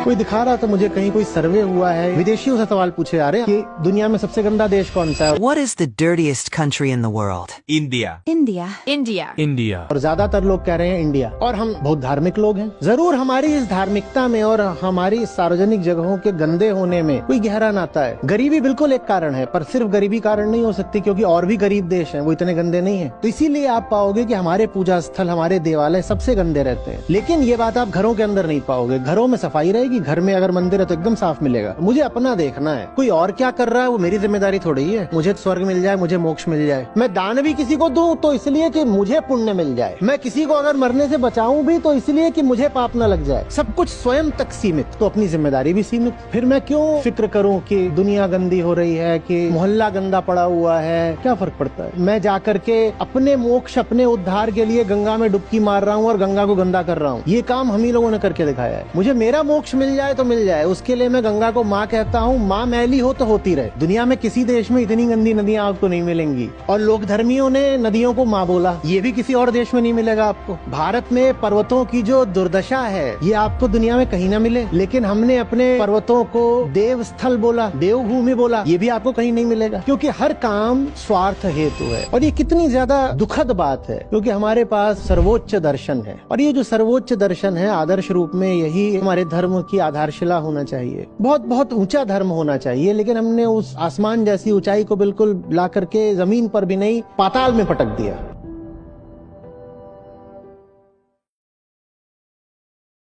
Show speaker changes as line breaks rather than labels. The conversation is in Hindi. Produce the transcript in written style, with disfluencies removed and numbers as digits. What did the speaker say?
कोई दिखा रहा था मुझे कहीं कोई सर्वे हुआ है, विदेशियों से सवाल पूछे जा रहे हैं कि दुनिया में सबसे गंदा देश कौन सा है।
What is the dirtiest country in the world?
India.
India.
India.
India.
और ज्यादातर लोग कह रहे हैं इंडिया। और हम बहुत धार्मिक लोग हैं। जरूर हमारी इस धार्मिकता में और हमारी सार्वजनिक जगहों के गंदे होने में कोई गहरा नाता है। गरीबी बिल्कुल एक कारण है, पर सिर्फ गरीबी कारण नहीं हो सकती, क्योंकि और भी गरीब देश हैं, वो इतने गंदे नहीं है। तो इसीलिए आप पाओगे कि हमारे पूजा स्थल, हमारे देवालय सबसे गंदे रहते हैं। लेकिन ये बात आप घरों के अंदर नहीं पाओगे। घरों में सफाई रहेगी, घर में अगर मंदिर है तो एकदम साफ मिलेगा। मुझे अपना देखना है, कोई और क्या कर रहा है वो मेरी जिम्मेदारी थोड़ी है। मुझे स्वर्ग मिल जाए, मुझे मोक्ष मिल जाए। मैं दान भी किसी को दूं तो इसलिए कि मुझे पुण्य मिल जाए। मैं किसी को अगर मरने से बचाऊं भी तो इसलिए कि मुझे पाप न लग जाए। सब कुछ स्वयं तक सीमित, तो अपनी जिम्मेदारी भी सीमित। फिर मैं क्यों फिक्र करूं कि दुनिया गंदी हो रही है, कि मोहल्ला गंदा पड़ा हुआ है, क्या फर्क पड़ता है। मैं जाकर के अपने मोक्ष, अपने उद्धार के लिए गंगा में डुबकी मार रहा हूँ और गंगा को गंदा कर रहा हूँ। ये काम हम ही लोगों ने करके दिखाया है। मुझे मेरा मोक्ष मिल जाए तो मिल जाए, उसके लिए मैं गंगा को माँ कहता हूँ। माँ मैली हो तो होती रहे। दुनिया में किसी देश में इतनी गंदी नदियां आपको नहीं मिलेंगी। और लोक धर्मियों ने नदियों को माँ बोला, ये भी किसी और देश में नहीं मिलेगा आपको। भारत में पर्वतों की जो दुर्दशा है ये आपको दुनिया में कहीं ना मिले। लेकिन हमने अपने पर्वतों को देव स्थल बोला, देवभूमि बोला, ये भी आपको कहीं नहीं मिलेगा। क्योंकि हर काम स्वार्थ हेतु है। और ये कितनी ज्यादा दुखद बात है, क्योंकि हमारे पास सर्वोच्च दर्शन है। और ये जो सर्वोच्च दर्शन है, आदर्श रूप में यही हमारे धर्म की आधारशिला होना चाहिए। बहुत बहुत ऊंचा धर्म होना चाहिए। लेकिन हमने उस आसमान जैसी ऊंचाई को बिल्कुल ला करके जमीन पर भी नहीं, पाताल में पटक दिया।